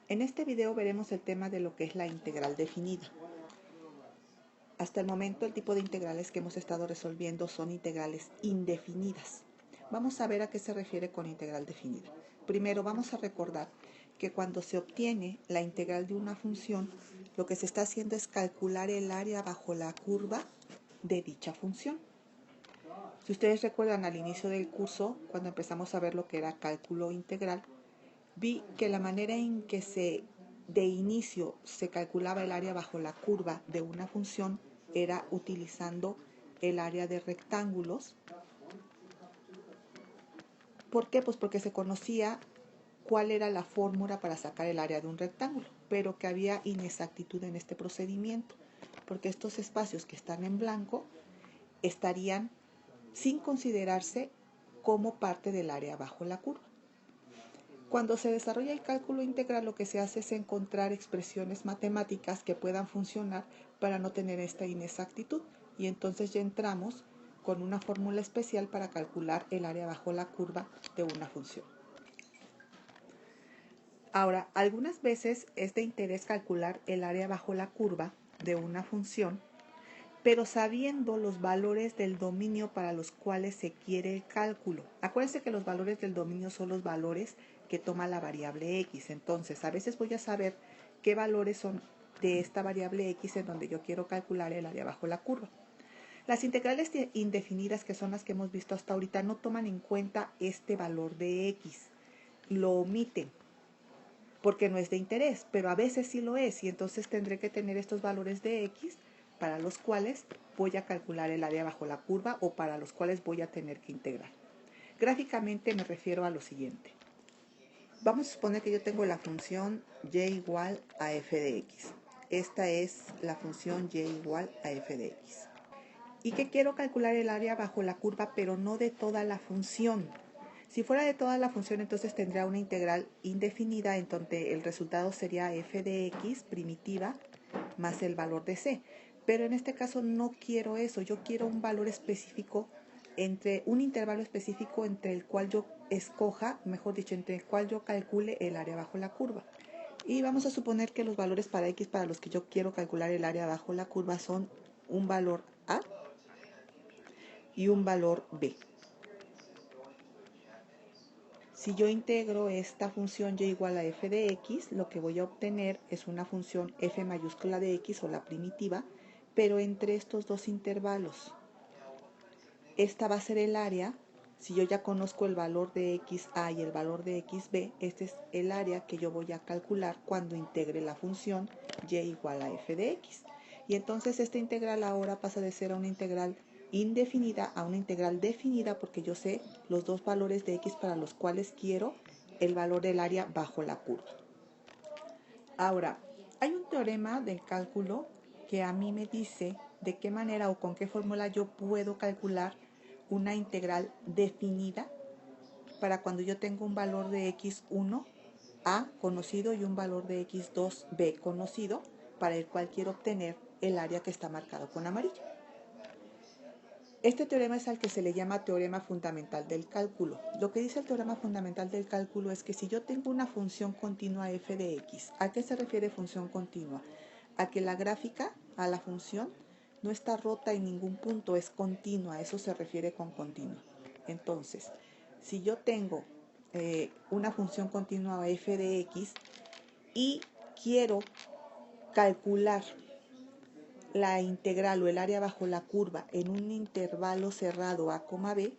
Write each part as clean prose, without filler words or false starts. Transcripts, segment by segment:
En este video veremos el tema de lo que es la integral definida. Hasta el momento el tipo de integrales que hemos estado resolviendo son integrales indefinidas. Vamos a ver a qué se refiere con integral definida. Primero vamos a recordar que cuando se obtiene la integral de una función, lo que se está haciendo es calcular el área bajo la curva de dicha función. Si ustedes recuerdan al inicio del curso, cuando empezamos a ver lo que era cálculo integral, vi que la manera en que de inicio se calculaba el área bajo la curva de una función era utilizando el área de rectángulos. ¿Por qué? Pues porque se conocía cuál era la fórmula para sacar el área de un rectángulo, pero que había inexactitud en este procedimiento, porque estos espacios que están en blanco estarían sin considerarse como parte del área bajo la curva. Cuando se desarrolla el cálculo integral, lo que se hace es encontrar expresiones matemáticas que puedan funcionar para no tener esta inexactitud, y entonces ya entramos con una fórmula especial para calcular el área bajo la curva de una función. Ahora, algunas veces es de interés calcular el área bajo la curva de una función, pero sabiendo los valores del dominio para los cuales se quiere el cálculo. Acuérdense que los valores del dominio son los valores que toma la variable x. Entonces, a veces voy a saber qué valores son de esta variable x en donde yo quiero calcular el área bajo la curva. Las integrales indefinidas, que son las que hemos visto hasta ahorita, no toman en cuenta este valor de x. Lo omiten porque no es de interés, pero a veces sí lo es, y entonces tendré que tener estos valores de x para los cuales voy a calcular el área bajo la curva o para los cuales voy a tener que integrar. Gráficamente me refiero a lo siguiente. Vamos a suponer que yo tengo la función y igual a f de x. Esta es la función y igual a f de x. Y que quiero calcular el área bajo la curva, pero no de toda la función. Si fuera de toda la función, entonces tendría una integral indefinida en donde el resultado sería f de x primitiva más el valor de c. Pero en este caso no quiero eso, yo quiero un valor específico, entre un intervalo específico entre el cual yo escoja, mejor dicho, entre el cual yo calcule el área bajo la curva. Y vamos a suponer que los valores para x para los que yo quiero calcular el área bajo la curva son un valor a y un valor b. Si yo integro esta función y igual a f de x, lo que voy a obtener es una función f mayúscula de x o la primitiva, pero entre estos dos intervalos. Esta va a ser el área. Si yo ya conozco el valor de xa y el valor de xb, este es el área que yo voy a calcular cuando integre la función y igual a f de x. Y entonces esta integral ahora pasa de ser una integral indefinida a una integral definida, porque yo sé los dos valores de x para los cuales quiero el valor del área bajo la curva. Ahora, hay un teorema del cálculo que a mí me dice de qué manera o con qué fórmula yo puedo calcular una integral definida para cuando yo tengo un valor de x1 a conocido y un valor de x2 b conocido, para el cual quiero obtener el área que está marcado con amarillo. Este teorema es al que se le llama teorema fundamental del cálculo. Lo que dice el teorema fundamental del cálculo es que si yo tengo una función continua f de x, ¿a qué se refiere función continua? A que la gráfica a la función no está rota en ningún punto, es continua, eso se refiere con continua. Entonces, si yo tengo una función continua f de x y quiero calcular la integral o el área bajo la curva en un intervalo cerrado a, b,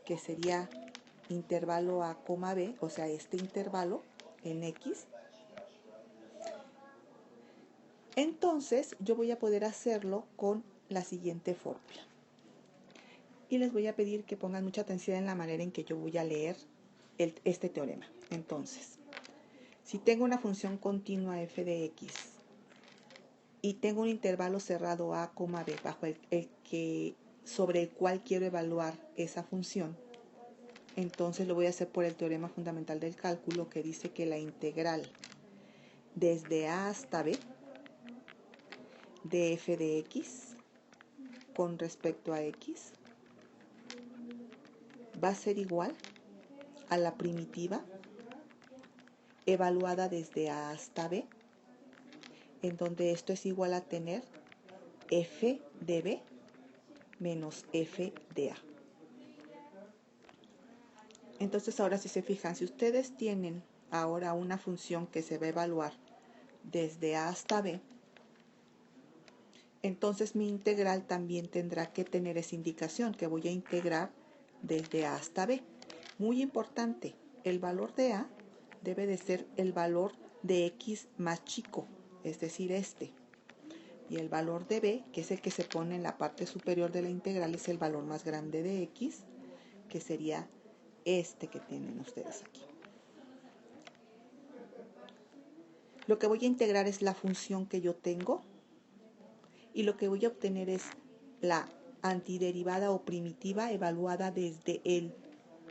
que sería intervalo a, b, o sea, este intervalo en x, entonces yo voy a poder hacerlo con la siguiente fórmula. Y les voy a pedir que pongan mucha atención en la manera en que yo voy a leer este teorema. Entonces, si tengo una función continua f de x y tengo un intervalo cerrado a, b bajo sobre el cual quiero evaluar esa función, entonces lo voy a hacer por el teorema fundamental del cálculo, que dice que la integral desde a hasta b de f de x con respecto a x va a ser igual a la primitiva evaluada desde A hasta B, en donde esto es igual a tener f de B menos f de A. Entonces ahora si se fijan, si ustedes tienen ahora una función que se va a evaluar desde A hasta B, entonces mi integral también tendrá que tener esa indicación, que voy a integrar desde A hasta B. Muy importante, el valor de A debe de ser el valor de X más chico, es decir, este. Y el valor de B, que es el que se pone en la parte superior de la integral, es el valor más grande de X, que sería este que tienen ustedes aquí. Lo que voy a integrar es la función que yo tengo y lo que voy a obtener es la antiderivada o primitiva evaluada desde el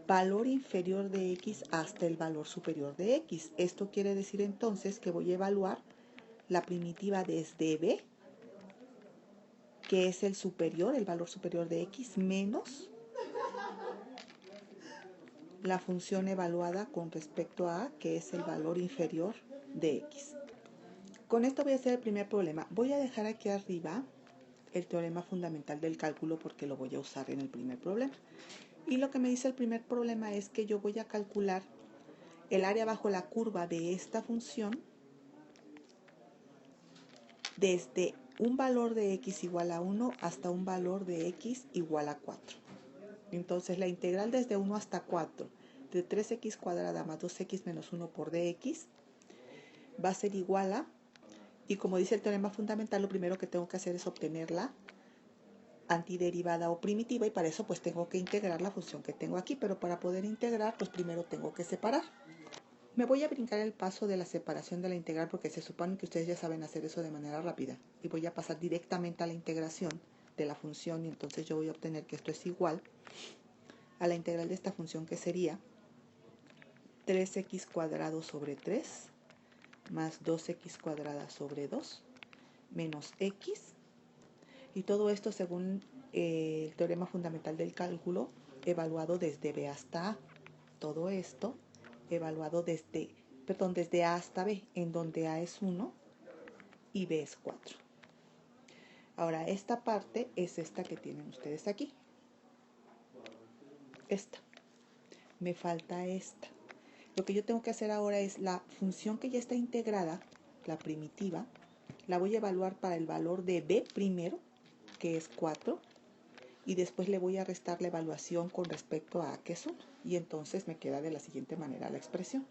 valor inferior de X hasta el valor superior de X. Esto quiere decir entonces que voy a evaluar la primitiva desde B, que es el superior, el valor superior de X, menos la función evaluada con respecto a A, que es el valor inferior de X. Con esto voy a hacer el primer problema. Voy a dejar aquí arriba el teorema fundamental del cálculo porque lo voy a usar en el primer problema. Y lo que me dice el primer problema es que yo voy a calcular el área bajo la curva de esta función desde un valor de X igual a 1 hasta un valor de X igual a 4. Entonces la integral desde 1 hasta 4 de 3x cuadrada más 2x menos 1 por dx va a ser igual a, y como dice el teorema fundamental, lo primero que tengo que hacer es obtener la antiderivada o primitiva, y para eso pues tengo que integrar la función que tengo aquí, pero para poder integrar pues primero tengo que separar. Me voy a brincar el paso de la separación de la integral porque se supone que ustedes ya saben hacer eso de manera rápida, y voy a pasar directamente a la integración de la función, y entonces yo voy a obtener que esto es igual a la integral de esta función, que sería 3x cuadrado sobre 3 más 2x cuadrada sobre 2 menos x, y todo esto según el teorema fundamental del cálculo evaluado desde B hasta A. Todo esto evaluado desde A hasta B, en donde A es 1 y B es 4. Ahora esta parte es esta que tienen ustedes aquí. Esta. Me falta esta. Lo que yo tengo que hacer ahora es la función que ya está integrada, la primitiva, la voy a evaluar para el valor de B primero, que es 4, y después le voy a restar la evaluación con respecto a A, que es 1, y entonces me queda de la siguiente manera la expresión.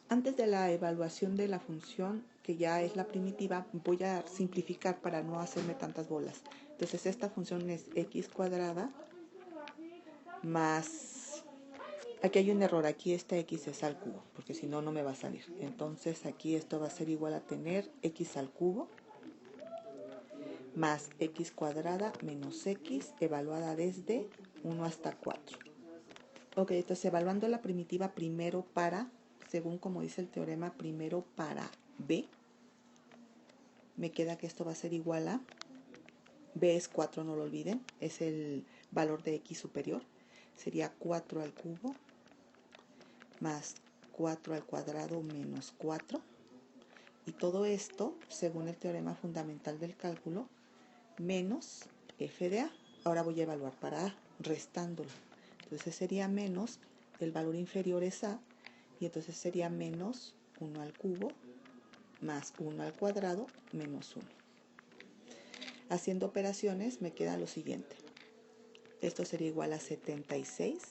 Antes de la evaluación de la función, que ya es la primitiva, voy a simplificar para no hacerme tantas bolas. Entonces esta función es x cuadrada más... Aquí hay un error, aquí esta x es al cubo, porque si no, no me va a salir. Entonces aquí esto va a ser igual a tener x al cubo más x cuadrada menos x evaluada desde 1 hasta 4. Ok, entonces evaluando la primitiva primero para, según como dice el teorema, primero para b, me queda que esto va a ser igual a, b es 4, no lo olviden, es el valor de x superior, sería 4 al cubo más 4 al cuadrado menos 4, y todo esto, según el teorema fundamental del cálculo, menos f de a. Ahora voy a evaluar para a, restándolo. Entonces sería menos, el valor inferior es a, y entonces sería menos 1 al cubo más 1 al cuadrado menos 1. Haciendo operaciones me queda lo siguiente. Esto sería igual a 76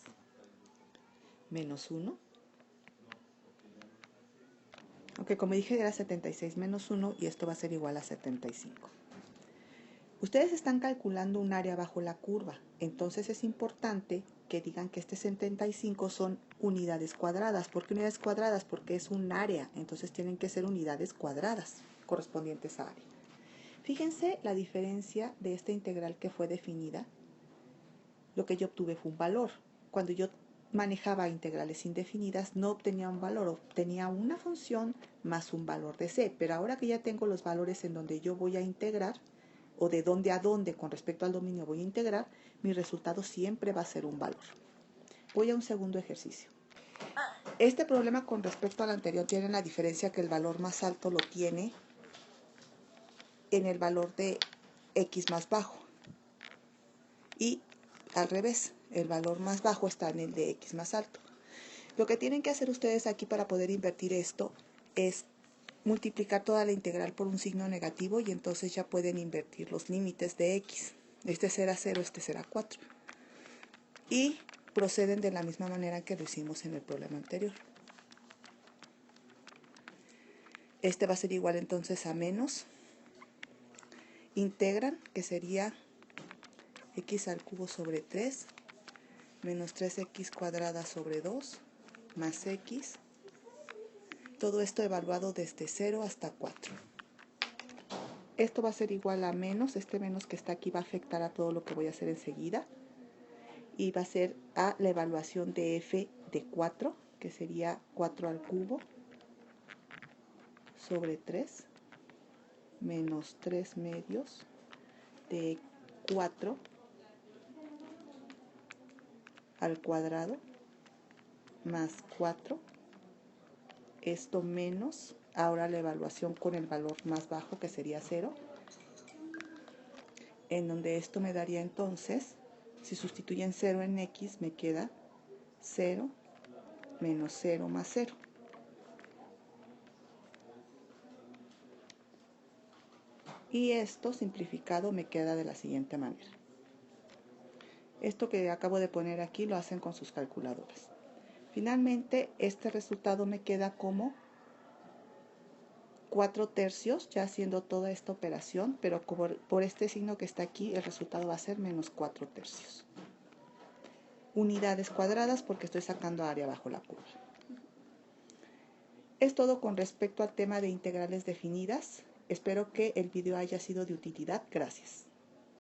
menos 1. Aunque como dije era 76 menos 1 y esto va a ser igual a 75. Ustedes están calculando un área bajo la curva, entonces es importante que digan que este 75 son unidades cuadradas. ¿Por qué unidades cuadradas? Porque es un área, entonces tienen que ser unidades cuadradas correspondientes a área. Fíjense la diferencia de esta integral que fue definida. Lo que yo obtuve fue un valor. Cuando yo manejaba integrales indefinidas no obtenía un valor, obtenía una función más un valor de c, pero ahora que ya tengo los valores en donde yo voy a integrar, o de dónde a dónde con respecto al dominio voy a integrar, mi resultado siempre va a ser un valor. Voy a un segundo ejercicio. Este problema con respecto al anterior tiene la diferencia que el valor más alto lo tiene en el valor de x más bajo. Y al revés, el valor más bajo está en el de x más alto. Lo que tienen que hacer ustedes aquí para poder invertir esto es multiplicar toda la integral por un signo negativo y entonces ya pueden invertir los límites de x. Este será 0, este será 4. Y proceden de la misma manera que lo hicimos en el problema anterior. Este va a ser igual entonces a menos. Integran, que sería x al cubo sobre 3 menos 3x cuadrada sobre 2 más x. Todo esto evaluado desde 0 hasta 4. Esto va a ser igual a menos, este menos que está aquí va a afectar a todo lo que voy a hacer enseguida. Y va a ser a la evaluación de f de 4, que sería 4 al cubo sobre 3 menos 3 medios de 4 al cuadrado más 4. Esto menos, ahora la evaluación con el valor más bajo, que sería 0. En donde esto me daría entonces, si sustituyen 0 en x, me queda 0 menos 0 más 0. Y esto simplificado me queda de la siguiente manera. Esto que acabo de poner aquí lo hacen con sus calculadoras. Finalmente, este resultado me queda como 4 tercios, ya haciendo toda esta operación, pero por este signo que está aquí, el resultado va a ser menos 4 tercios. Unidades cuadradas porque estoy sacando área bajo la curva. Es todo con respecto al tema de integrales definidas. Espero que el video haya sido de utilidad. Gracias.